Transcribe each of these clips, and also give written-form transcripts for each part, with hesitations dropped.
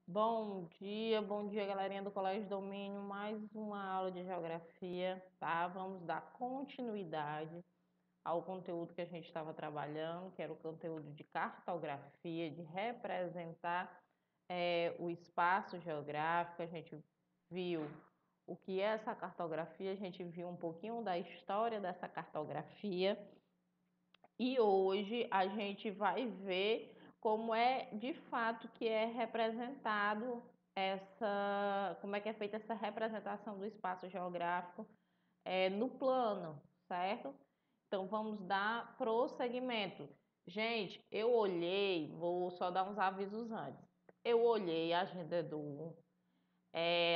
Bom dia, galerinha do Colégio Domínio. Mais uma aula de geografia, tá? Vamos dar continuidade ao conteúdo que a gente estava trabalhando, que era o conteúdo de cartografia, de representar o espaço geográfico. A gente viu o que é essa cartografia, a gente viu um pouquinho da história dessa cartografia. E hoje a gente vai ver como é de fato que é representado como é que é feita essa representação do espaço geográfico no plano, certo? Então vamos dar prosseguimento. Gente, eu olhei, vou só dar uns avisos antes. Eu olhei a agenda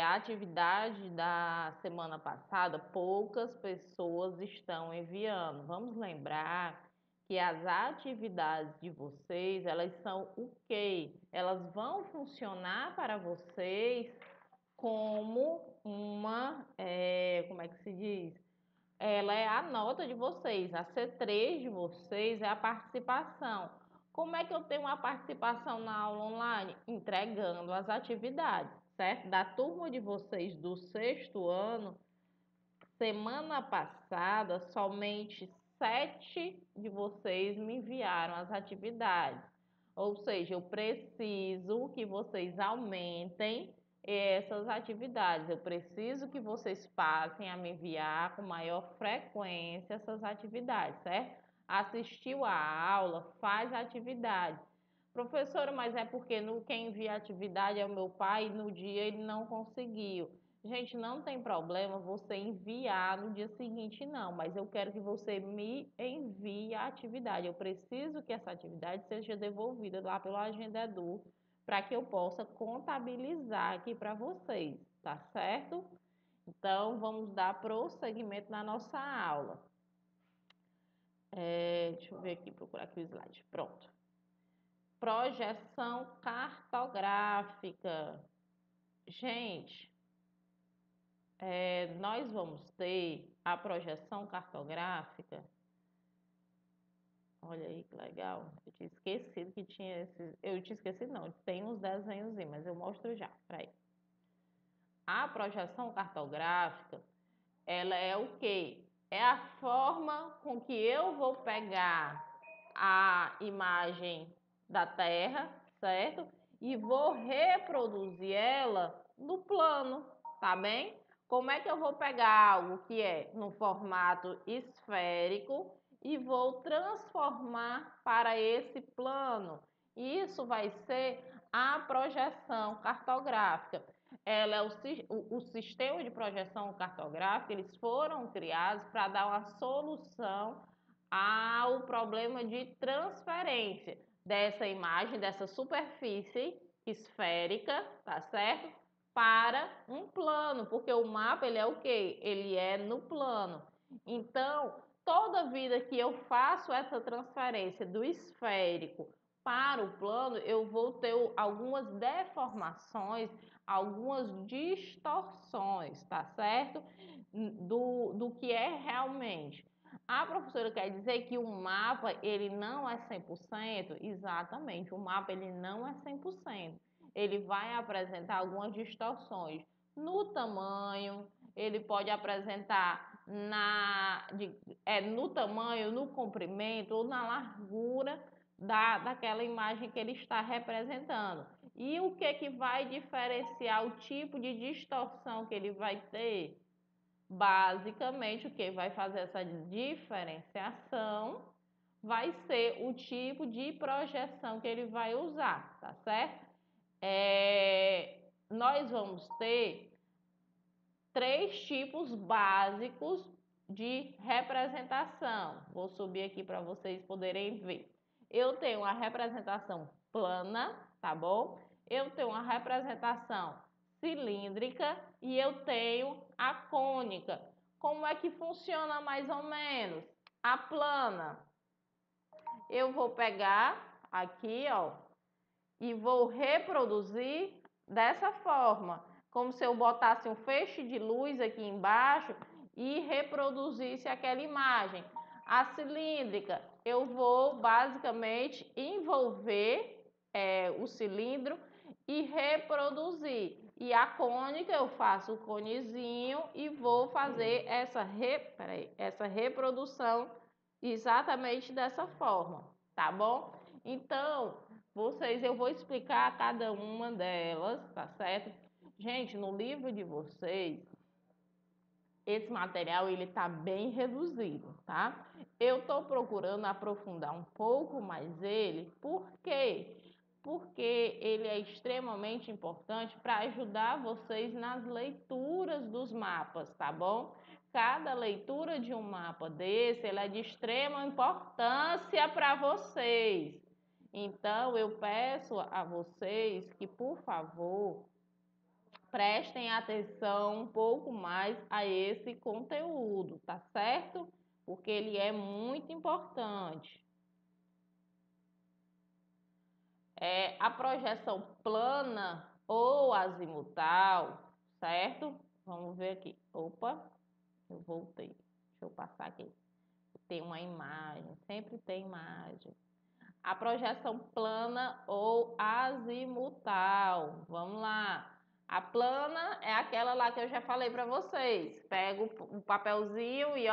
a atividade da semana passada, poucas pessoas estão enviando. Vamos lembrar que as atividades de vocês, elas são o quê? Elas vão funcionar para vocês como como é que se diz? Ela é a nota de vocês, a C3 de vocês é a participação. Como é que eu tenho uma participação na aula online? Entregando as atividades, certo? Da turma de vocês do sexto ano, semana passada, somente 7 de vocês me enviaram as atividades. Ou seja, eu preciso que vocês aumentem essas atividades. Eu preciso que vocês passem a me enviar com maior frequência essas atividades, certo? Assistiu a aula, faz a atividade. Professora, mas é porque quem envia a atividade é o meu pai e no dia ele não conseguiu. Gente, não tem problema você enviar no dia seguinte, não, mas eu quero que você me envie a atividade. Eu preciso que essa atividade seja devolvida lá pelo Agenda Edu para que eu possa contabilizar aqui para vocês, tá certo? Então, vamos dar prosseguimento na nossa aula. Deixa eu ver aqui, procurar aqui o slide. Pronto. Projeção cartográfica. Gente, nós vamos ter a projeção cartográfica. Olha aí que legal. Eu tinha esquecido que tinha esses. Eu tinha esquecido, não. Tem uns desenhos aí, mas eu mostro já. Peraí. A projeção cartográfica, ela é o quê? É a forma com que eu vou pegar a imagem da Terra, certo? E vou reproduzir ela no plano, tá bem? Como é que eu vou pegar algo que é no formato esférico e vou transformar para esse plano? Isso vai ser a projeção cartográfica. Ela é o sistema de projeção cartográfica, eles foram criados para dar uma solução ao problema de transferência dessa imagem, dessa superfície esférica, tá certo? Para um plano, porque o mapa ele é o quê? Ele é no plano. Então, toda vida que eu faço essa transferência do esférico para o plano, eu vou ter algumas deformações, algumas distorções, tá certo? Do que é realmente. A professora quer dizer que o mapa ele não é 100%? Exatamente, o mapa ele não é 100%. Ele vai apresentar algumas distorções no tamanho, ele pode apresentar no tamanho, no comprimento ou na largura daquela imagem que ele está representando. E o que vai diferenciar o tipo de distorção que ele vai ter? Basicamente, o que vai fazer essa diferenciação vai ser o tipo de projeção que ele vai usar, tá certo? Nós vamos ter 3 tipos básicos de representação. Vou subir aqui para vocês poderem ver. Eu tenho a representação plana, tá bom? Eu tenho a representação cilíndrica e eu tenho a cônica. Como é que funciona mais ou menos? A plana, eu vou pegar aqui, ó, e vou reproduzir dessa forma, como se eu botasse um feixe de luz aqui embaixo e reproduzisse aquela imagem. A cilíndrica, eu vou basicamente envolver o cilindro e reproduzir. E a cônica, eu faço o conezinho e vou fazer essa reprodução exatamente dessa forma, tá bom? Então, eu vou explicar cada uma delas, tá certo? Gente, no livro de vocês, esse material ele tá bem reduzido, tá? Eu tô procurando aprofundar um pouco mais ele, por quê? Porque ele é extremamente importante para ajudar vocês nas leituras dos mapas, tá bom? Cada leitura de um mapa desse, ela é de extrema importância para vocês. Então, eu peço a vocês que, por favor, prestem atenção um pouco mais a esse conteúdo, tá certo? Porque ele é muito importante. A projeção plana ou azimutal, certo? Vamos ver aqui. Opa, eu voltei. Deixa eu passar aqui. Tem uma imagem, sempre tem imagem. A projeção plana ou azimutal. Vamos lá. A plana é aquela lá que eu já falei para vocês. Pega o papelzinho e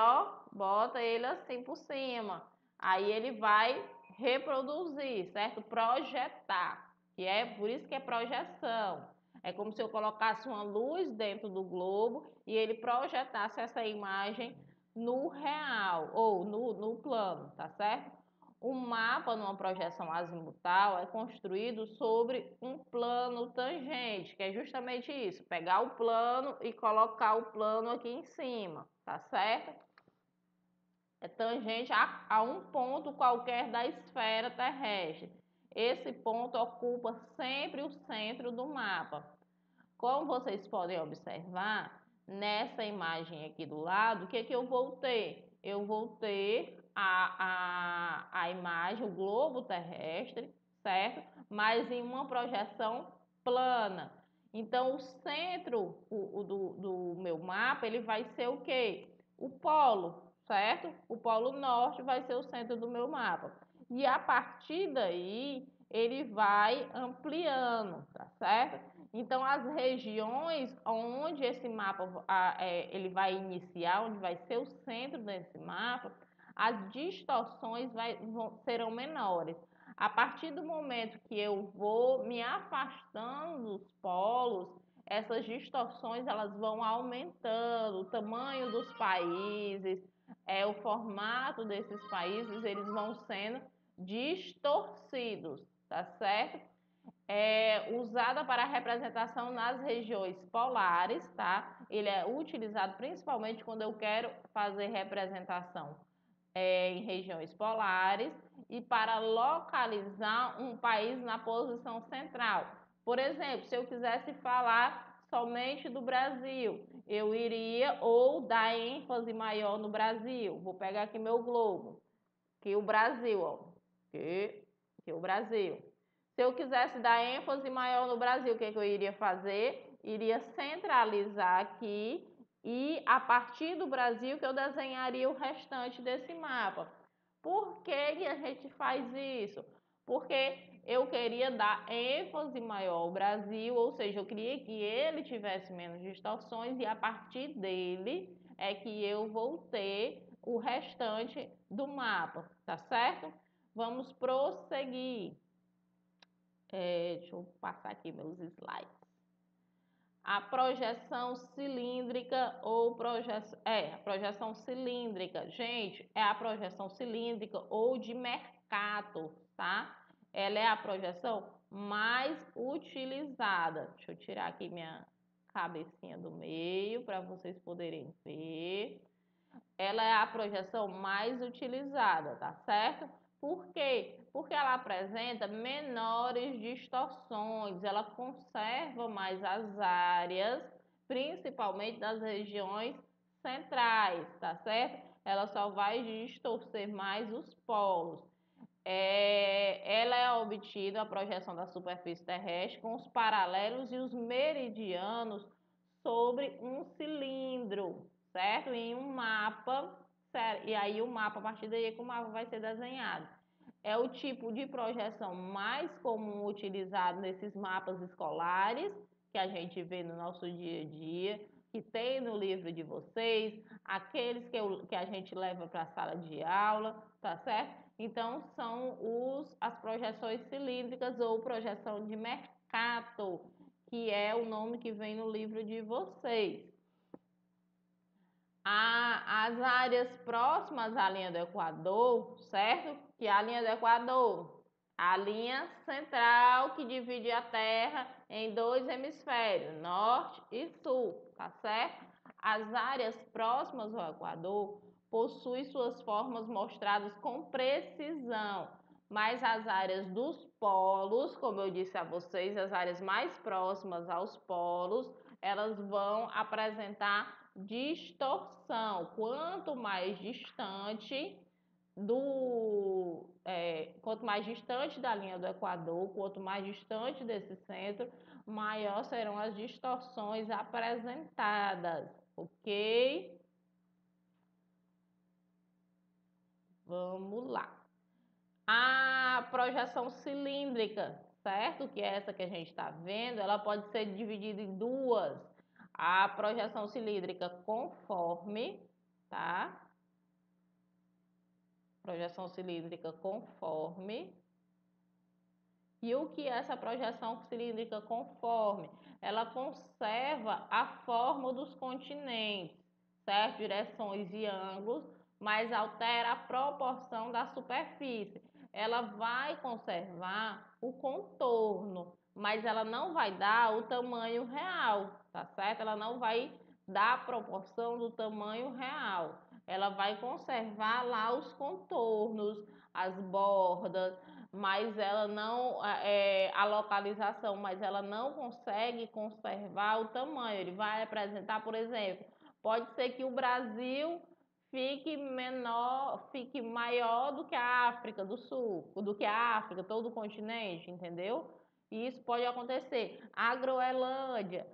bota ele assim por cima. Aí ele vai reproduzir, certo? Projetar, que é por isso que é projeção. É como se eu colocasse uma luz dentro do globo e ele projetasse essa imagem no real ou no plano, tá certo? O mapa numa projeção azimutal é construído sobre um plano tangente, que é justamente isso, pegar o plano e colocar o plano aqui em cima, tá certo? É tangente a um ponto qualquer da esfera terrestre. Esse ponto ocupa sempre o centro do mapa. Como vocês podem observar, nessa imagem aqui do lado, o que eu vou ter? Eu vou ter a imagem, o globo terrestre, certo? Mas em uma projeção plana. Então, o centro do meu mapa, ele vai ser o quê? O polo, certo? O polo norte vai ser o centro do meu mapa. E a partir daí, ele vai ampliando, tá certo? Então, as regiões onde esse mapa ele vai iniciar, onde vai ser o centro desse mapa, as distorções serão menores. A partir do momento que eu vou me afastando dos polos, essas distorções elas vão aumentando, o tamanho dos países, o formato desses países, eles vão sendo distorcidos, tá certo? Usada para representação nas regiões polares, tá? Ele é utilizado principalmente quando eu quero fazer representação em regiões polares e para localizar um país na posição central. Por exemplo, se eu quisesse falar somente do Brasil, eu iria ou dar ênfase maior no Brasil. Vou pegar aqui meu globo, que o Brasil, que o Brasil. Se eu quisesse dar ênfase maior no Brasil, o que eu iria fazer? Iria centralizar aqui e a partir do Brasil que eu desenharia o restante desse mapa. Por que a gente faz isso? Porque eu queria dar ênfase maior ao Brasil, ou seja, eu queria que ele tivesse menos distorções e a partir dele é que eu vou ter o restante do mapa, tá certo? Vamos prosseguir. Deixa eu passar aqui meus slides. A projeção cilíndrica ou a projeção cilíndrica, gente, é a projeção cilíndrica ou de Mercator, tá? Ela é a projeção mais utilizada. Deixa eu tirar aqui minha cabecinha do meio para vocês poderem ver. Ela é a projeção mais utilizada, tá certo? Por quê? Porque ela apresenta menores distorções, ela conserva mais as áreas, principalmente das regiões centrais, tá certo? Ela só vai distorcer mais os polos. Ela é obtida a projeção da superfície terrestre com os paralelos e os meridianos sobre um cilindro, certo? Em um mapa, certo? E aí o mapa, a partir daí que o mapa vai ser desenhado. É o tipo de projeção mais comum utilizado nesses mapas escolares que a gente vê no nosso dia a dia, que tem no livro de vocês, aqueles que a gente leva para a sala de aula, tá certo? Então, são as projeções cilíndricas ou projeção de Mercator, que é o nome que vem no livro de vocês. As áreas próximas à linha do Equador, certo? Que é a linha do Equador, a linha central que divide a Terra em dois hemisférios, norte e sul, tá certo? As áreas próximas ao Equador possuem suas formas mostradas com precisão, mas as áreas dos polos, como eu disse a vocês, as áreas mais próximas aos polos, elas vão apresentar distorção. Quanto mais distante quanto mais distante da linha do Equador, quanto mais distante desse centro, maior serão as distorções apresentadas, ok? Vamos lá. A projeção cilíndrica, certo? Que é essa que a gente está vendo, ela pode ser dividida em duas. A projeção cilíndrica conforme, tá? Projeção cilíndrica conforme. E o que é essa projeção cilíndrica conforme? Ela conserva a forma dos continentes, certo? Direções e ângulos, mas altera a proporção da superfície. Ela vai conservar o contorno, mas ela não vai dar o tamanho real, tá certo? Ela não vai dar a proporção do tamanho real. Ela vai conservar lá os contornos, as bordas, mas ela não, a localização, mas ela não consegue conservar o tamanho. Ele vai apresentar, por exemplo, pode ser que o Brasil fique menor, fique maior do que a África do Sul, do que a África, todo o continente, entendeu? E isso pode acontecer. A Groenlândia,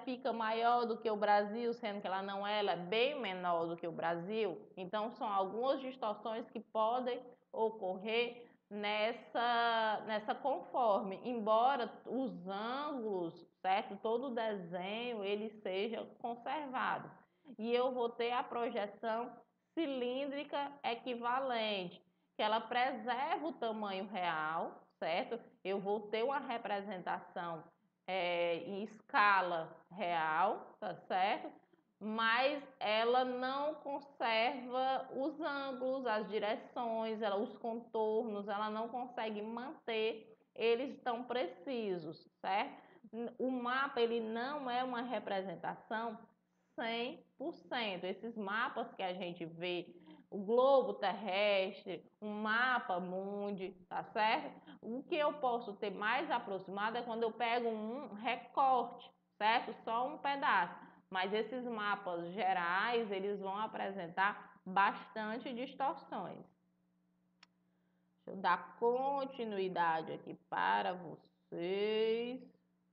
fica maior do que o Brasil, sendo que ela não é, ela é bem menor do que o Brasil. Então, são algumas distorções que podem ocorrer nessa conforme, embora os ângulos, certo? Todo o desenho ele seja conservado. E eu vou ter a projeção cilíndrica equivalente, que ela preserva o tamanho real, certo? Eu vou ter uma representação em escala real, tá certo? Mas ela não conserva os ângulos, as direções, os contornos, ela não consegue manter eles tão precisos, certo? O mapa ele não é uma representação 100%. Esses mapas que a gente vê, o globo terrestre, um mapa mundi, tá certo? O que eu posso ter mais aproximado é quando eu pego um recorte, certo? Só um pedaço. Mas esses mapas gerais, eles vão apresentar bastante distorções. Deixa eu dar continuidade aqui para vocês.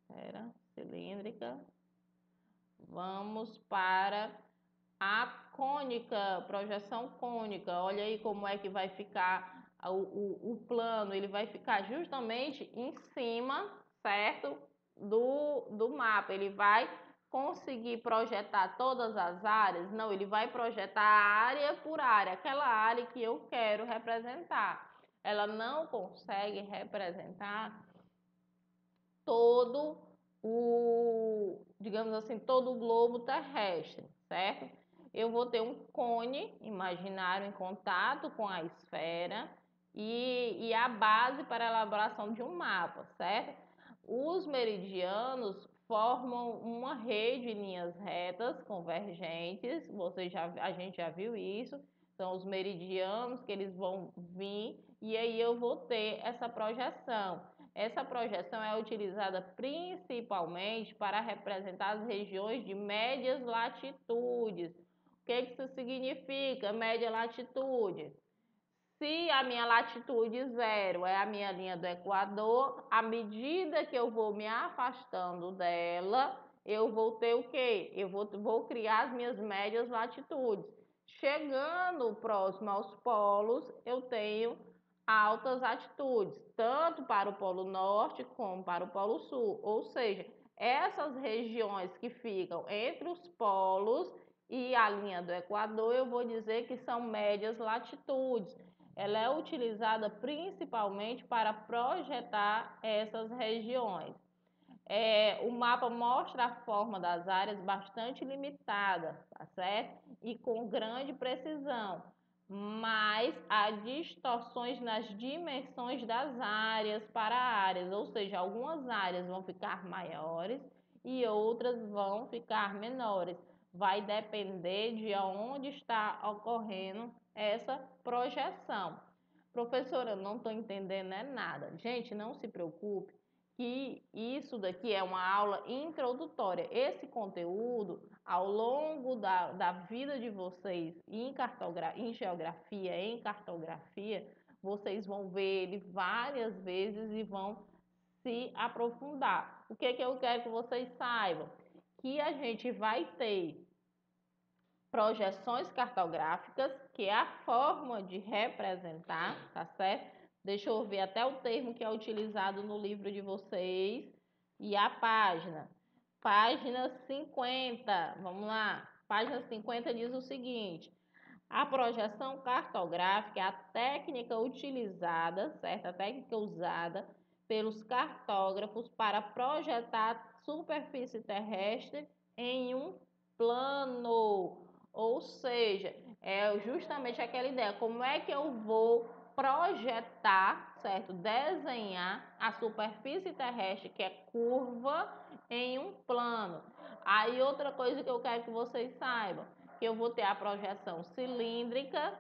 Era cilíndrica. Vamos para a cônica, projeção cônica. Olha aí como é que vai ficar o plano. Ele vai ficar justamente em cima, certo? Do mapa. Ele vai conseguir projetar todas as áreas? Não, ele vai projetar área por área, aquela área que eu quero representar. Ela não consegue representar todo digamos assim, todo o globo terrestre, certo? Eu vou ter um cone imaginário em contato com a esfera e a base para a elaboração de um mapa, certo? Os meridianos formam uma rede de linhas retas convergentes, a gente já viu isso, são os meridianos que eles vão vir e aí eu vou ter essa projeção. Essa projeção é utilizada principalmente para representar as regiões de médias latitudes. O que isso significa, média latitude? Se a minha latitude zero é a minha linha do Equador, à medida que eu vou me afastando dela, eu vou ter o quê? Eu vou criar as minhas médias latitudes. Chegando próximo aos polos, eu tenho altas altitudes, tanto para o Polo Norte como para o Polo Sul. Ou seja, essas regiões que ficam entre os polos e a linha do Equador, eu vou dizer que são médias latitudes. Ela é utilizada principalmente para projetar essas regiões. O mapa mostra a forma das áreas bastante limitada, tá certo? E com grande precisão, mas há distorções nas dimensões das áreas para áreas, ou seja, algumas áreas vão ficar maiores e outras vão ficar menores. Vai depender de onde está ocorrendo essa projeção. Professora, eu não estou entendendo nada. Gente, não se preocupe, que isso daqui é uma aula introdutória. Esse conteúdo, ao longo da vida de vocês em geografia, em cartografia, vocês vão ver ele várias vezes e vão se aprofundar. O que eu quero que vocês saibam? Que a gente vai ter projeções cartográficas, que é a forma de representar, tá certo? Deixa eu ver até o termo que é utilizado no livro de vocês e a página. Página 50, vamos lá. Página 50 diz o seguinte: a projeção cartográfica é a técnica utilizada, certo? A técnica usada pelos cartógrafos para projetar a superfície terrestre em um plano. Ou seja, é justamente aquela ideia, como é que eu vou projetar, certo? Desenhar a superfície terrestre que é curva em um plano. Aí outra coisa que eu quero que vocês saibam, que eu vou ter a projeção cilíndrica,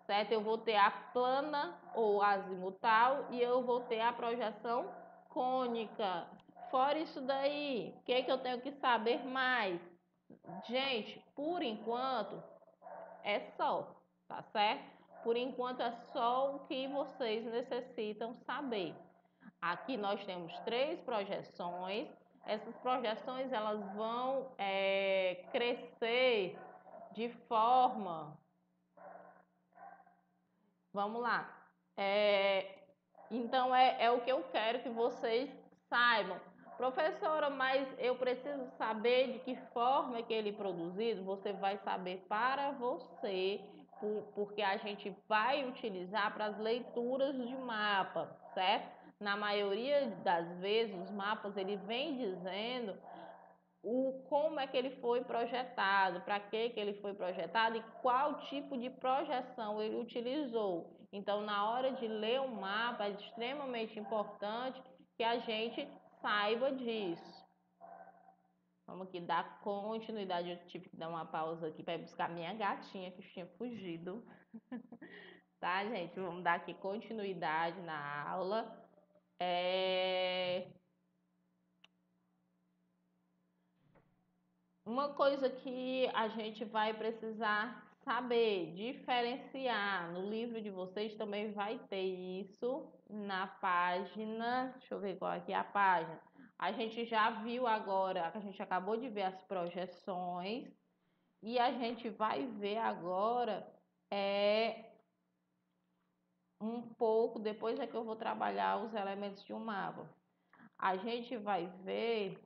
certo? Eu vou ter a plana ou azimutal e eu vou ter a projeção cônica. Fora isso daí, o que eu tenho que saber mais? Gente, por enquanto é só, tá certo? Por enquanto é só o que vocês necessitam saber. Aqui nós temos 3 projeções. Essas projeções elas vão crescer de forma. Vamos lá. Então é o que eu quero que vocês saibam. Professora, mas eu preciso saber de que forma é que ele é produzido? Você vai saber para você, porque a gente vai utilizar para as leituras de mapa, certo? Na maioria das vezes, os mapas ele vem dizendo como é que ele foi projetado, para que ele foi projetado e qual tipo de projeção ele utilizou. Então, na hora de ler o mapa, é extremamente importante que a gente saiba disso. Vamos aqui dar continuidade. Eu tive que dar uma pausa aqui para buscar minha gatinha que tinha fugido. Tá, gente? Vamos dar aqui continuidade na aula. Uma coisa que a gente vai precisar saber, diferenciar, no livro de vocês também vai ter isso na página, deixa eu ver qual aqui é a página. A gente já viu agora, a gente acabou de ver as projeções e a gente vai ver agora um pouco, depois é que eu vou trabalhar os elementos de um mapa. A gente vai ver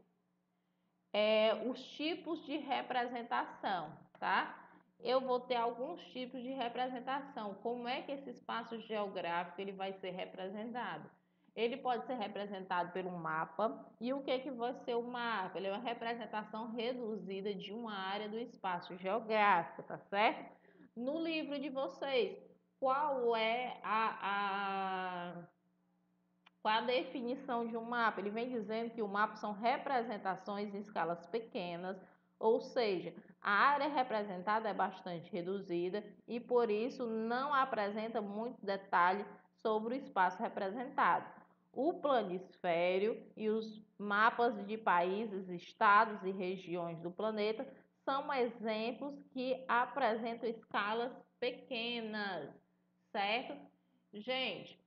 os tipos de representação, tá? Eu vou ter alguns tipos de representação. Como é que esse espaço geográfico ele vai ser representado? Ele pode ser representado por um mapa. E o que vai ser o mapa? Ele é uma representação reduzida de uma área do espaço geográfico, tá certo? No livro de vocês, qual é qual a definição de um mapa? Ele vem dizendo que o mapa são representações em escalas pequenas, ou seja, a área representada é bastante reduzida e por isso não apresenta muito detalhe sobre o espaço representado. O planisfério e os mapas de países, estados e regiões do planeta são exemplos que apresentam escalas pequenas, certo? Gente,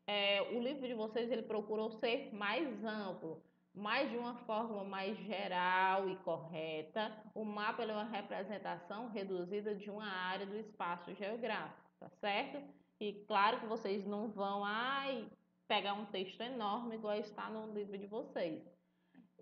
o livro de vocês ele procurou ser mais amplo, mas de uma forma mais geral e correta. O mapa é uma representação reduzida de uma área do espaço geográfico, tá certo? E claro que vocês não vão pegar um texto enorme igual está no livro de vocês.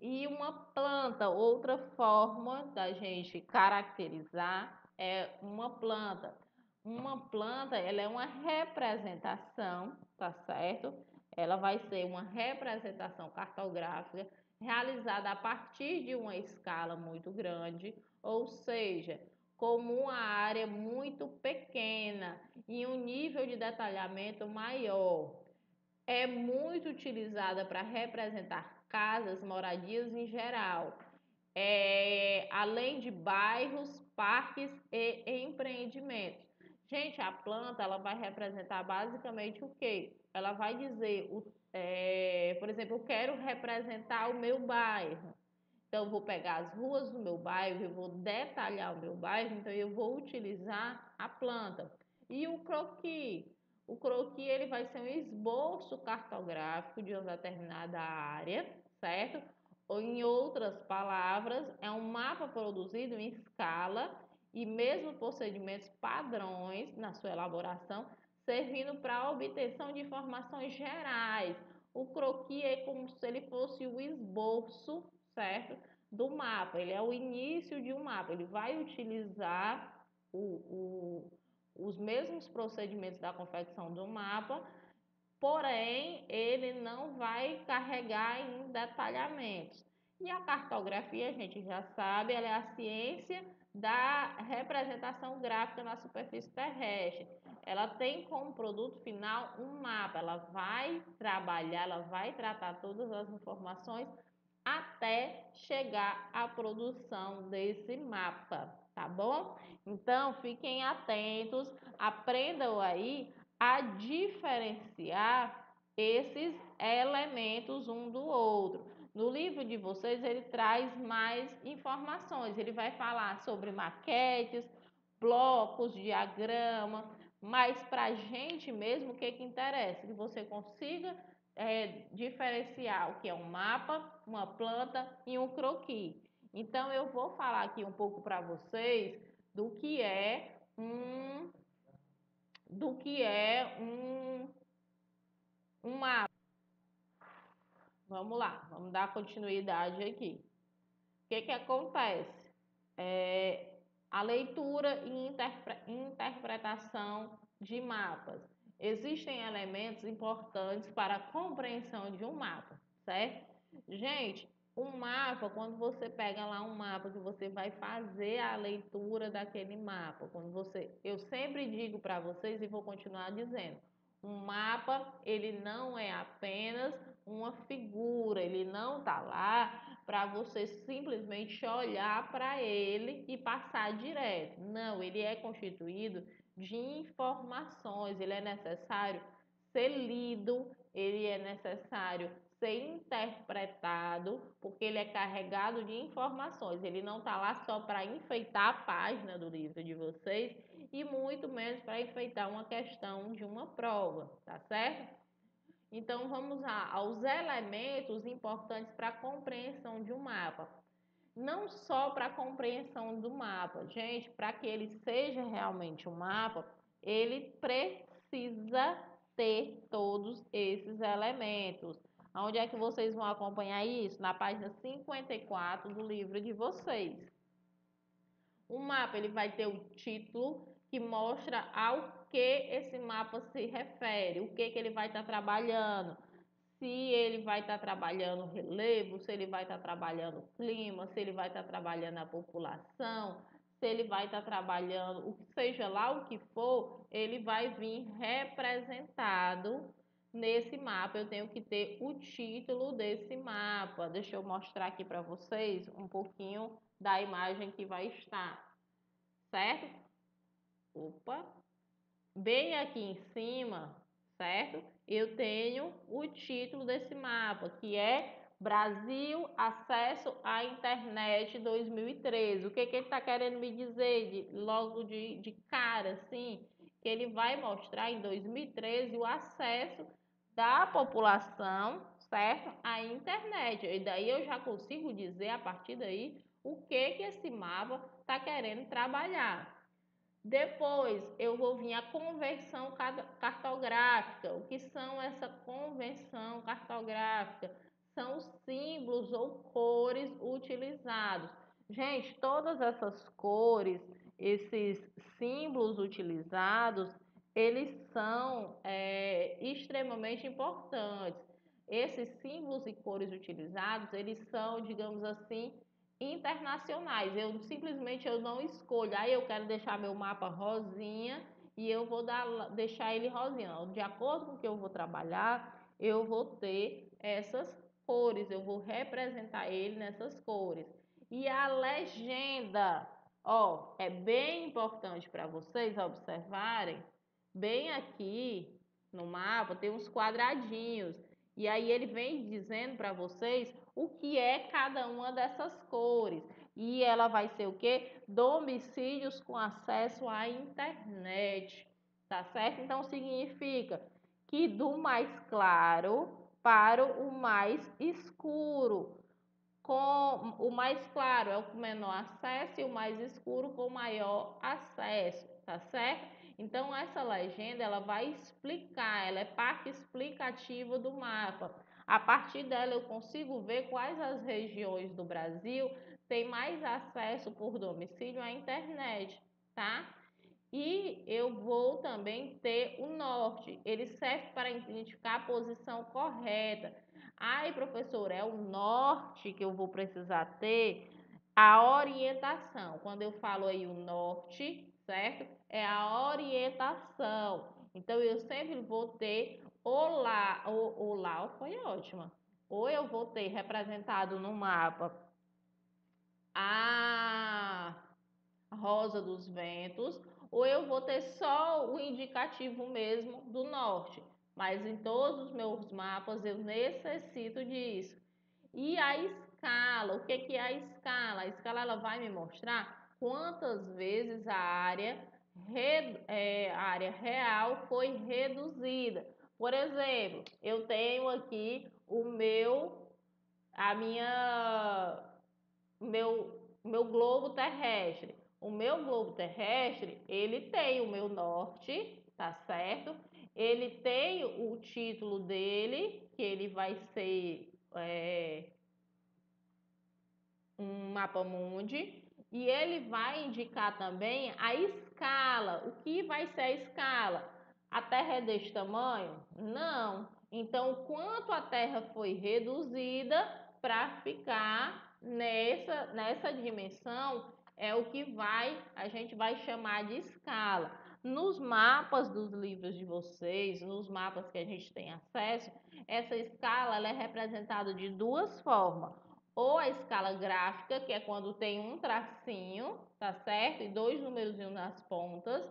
E uma planta, outra forma da gente caracterizar é uma planta. Uma planta, ela é uma representação, tá certo? Ela vai ser uma representação cartográfica realizada a partir de uma escala muito grande, ou seja, como uma área muito pequena e um nível de detalhamento maior. É muito utilizada para representar casas, moradias em geral, além de bairros, parques e empreendimentos. Gente, a planta ela vai representar basicamente o quê? Ela vai dizer, por exemplo, eu quero representar o meu bairro. Então, eu vou pegar as ruas do meu bairro, eu vou detalhar o meu bairro, então eu vou utilizar a planta. E o croquis? O croquis ele vai ser um esboço cartográfico de uma determinada área, certo? Ou em outras palavras, é um mapa produzido em escala e mesmo procedimentos padrões na sua elaboração, servindo para a obtenção de informações gerais. O croquis é como se ele fosse o esboço, certo? Do mapa. Ele é o início de um mapa. Ele vai utilizar os mesmos procedimentos da confecção do mapa, porém ele não vai carregar em detalhamentos. E a cartografia, a gente já sabe, ela é a ciência da representação gráfica na superfície terrestre. Ela tem como produto final um mapa, ela vai trabalhar, ela vai tratar todas as informações até chegar à produção desse mapa, tá bom? Então, fiquem atentos, aprendam aí a diferenciar esses elementos um do outro. No livro de vocês, ele traz mais informações, ele vai falar sobre maquetes, blocos, diagrama, mas para a gente mesmo, o que interessa? Que você consiga diferenciar o que é um mapa, uma planta e um croquis. Então, eu vou falar aqui um pouco para vocês do que é um mapa. Vamos lá, vamos dar continuidade aqui. O que acontece? A leitura e interpretação de mapas. Existem elementos importantes para a compreensão de um mapa, certo? Gente, um mapa, quando você pega lá um mapa que você vai fazer a leitura daquele mapa, eu sempre digo para vocês e vou continuar dizendo, um mapa, ele não é apenas uma figura, ele não está lá para você simplesmente olhar para ele e passar direto. Não, ele é constituído de informações, ele é necessário ser lido, ele é necessário ser interpretado, porque ele é carregado de informações. Ele não está lá só para enfeitar a página do livro de vocês e muito menos para enfeitar uma questão de uma prova, tá certo? Então, vamos lá aos elementos importantes para a compreensão de um mapa. Não só para a compreensão do mapa, gente, para que ele seja realmente um mapa, ele precisa ter todos esses elementos. Onde é que vocês vão acompanhar isso? Na página 54 do livro de vocês. O mapa ele vai ter o título que mostra ao que esse mapa se refere, o que ele vai estar trabalhando, se ele vai estar trabalhando relevo, se ele vai estar trabalhando clima, se ele vai estar trabalhando a população, se ele vai estar trabalhando, seja lá o que for, ele vai vir representado nesse mapa. Eu tenho que ter o título desse mapa. Deixa eu mostrar aqui para vocês um pouquinho da imagem que vai estar, certo? Opa! Bem aqui em cima, certo? Eu tenho o título desse mapa, que é Brasil Acesso à Internet 2013. O que ele está querendo me dizer logo de cara, assim? Que ele vai mostrar em 2013 o acesso da população, certo? À internet. E daí eu já consigo dizer, a partir daí, o que esse mapa está querendo trabalhar. Depois eu vou vir a conversão cartográfica. O que são essa convenção cartográfica? São os símbolos ou cores utilizados. Gente, todas essas cores, esses símbolos utilizados, eles são extremamente importantes. Esses símbolos e cores utilizados, eles são, digamos assim, internacionais. Eu não escolho, aí eu quero deixar meu mapa rosinha e eu vou deixar ele rosinha. Não. De acordo com o que eu vou trabalhar, eu vou ter essas cores, eu vou representar ele nessas cores. E a legenda, ó, é bem importante para vocês observarem. Bem aqui no mapa tem uns quadradinhos. E aí ele vem dizendo para vocês o que é cada uma dessas cores. E ela vai ser o quê? Domicílios com acesso à internet. Tá certo? Então significa que do mais claro para o mais escuro. Com o mais claro é o com menor acesso e o mais escuro com maior acesso, tá certo? Então essa legenda ela vai explicar, ela é parte explicativa do mapa. A partir dela eu consigo ver quais as regiões do Brasil têm mais acesso por domicílio à internet, tá? E eu vou também ter o norte, ele serve para identificar a posição correta. Ai, professor, é o norte que eu vou precisar ter a orientação. Quando eu falo aí o norte, certo? É a orientação. Então, eu sempre vou ter o lá foi ótima. Ou eu vou ter representado no mapa a Rosa dos Ventos, ou eu vou ter só o indicativo mesmo do norte. Mas em todos os meus mapas eu necessito disso. E a escala, o que é a escala? A escala ela vai me mostrar quantas vezes a área real foi reduzida. Por exemplo, eu tenho aqui a minha meu globo terrestre. O meu globo terrestre, ele tem o meu norte, tá certo? Ele tem o título dele, que ele vai ser um mapa mundi, e ele vai indicar também a escala. O que vai ser a escala? A Terra é deste tamanho? Não. Então, quanto a Terra foi reduzida para ficar nessa dimensão é o que a gente vai chamar de escala. Nos mapas dos livros de vocês, nos mapas que a gente tem acesso, essa escala ela é representada de duas formas. Ou a escala gráfica, que é quando tem um tracinho, tá certo? E dois números nas pontas,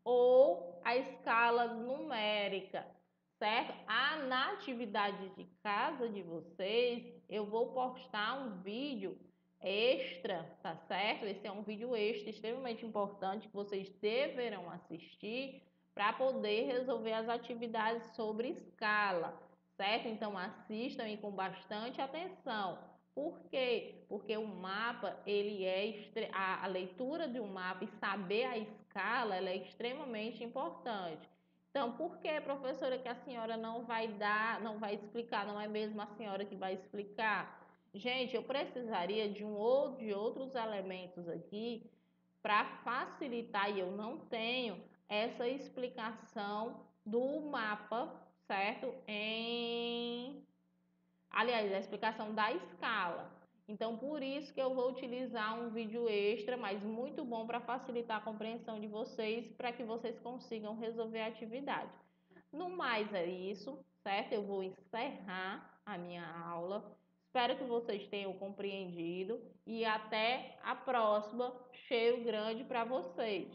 ou a escala numérica, certo? Na atividade de casa de vocês, eu vou postar um vídeo extra, tá certo? Esse é um vídeo extra extremamente importante que vocês deverão assistir para poder resolver as atividades sobre escala, certo? Então assistam e com bastante atenção. Por quê? Porque o mapa, a leitura de um mapa e saber a escala, ela é extremamente importante. Então, por que, professora, que a senhora não vai explicar, não é mesmo a senhora que vai explicar? Gente, eu precisaria de de outros elementos aqui para facilitar, e eu não tenho essa explicação do mapa, certo? Aliás, a explicação da escala. Então, por isso que eu vou utilizar um vídeo extra, mas muito bom para facilitar a compreensão de vocês, para que vocês consigam resolver a atividade. No mais é isso, certo? Eu vou encerrar a minha aula. Espero que vocês tenham compreendido e até a próxima. Cheiro grande para vocês.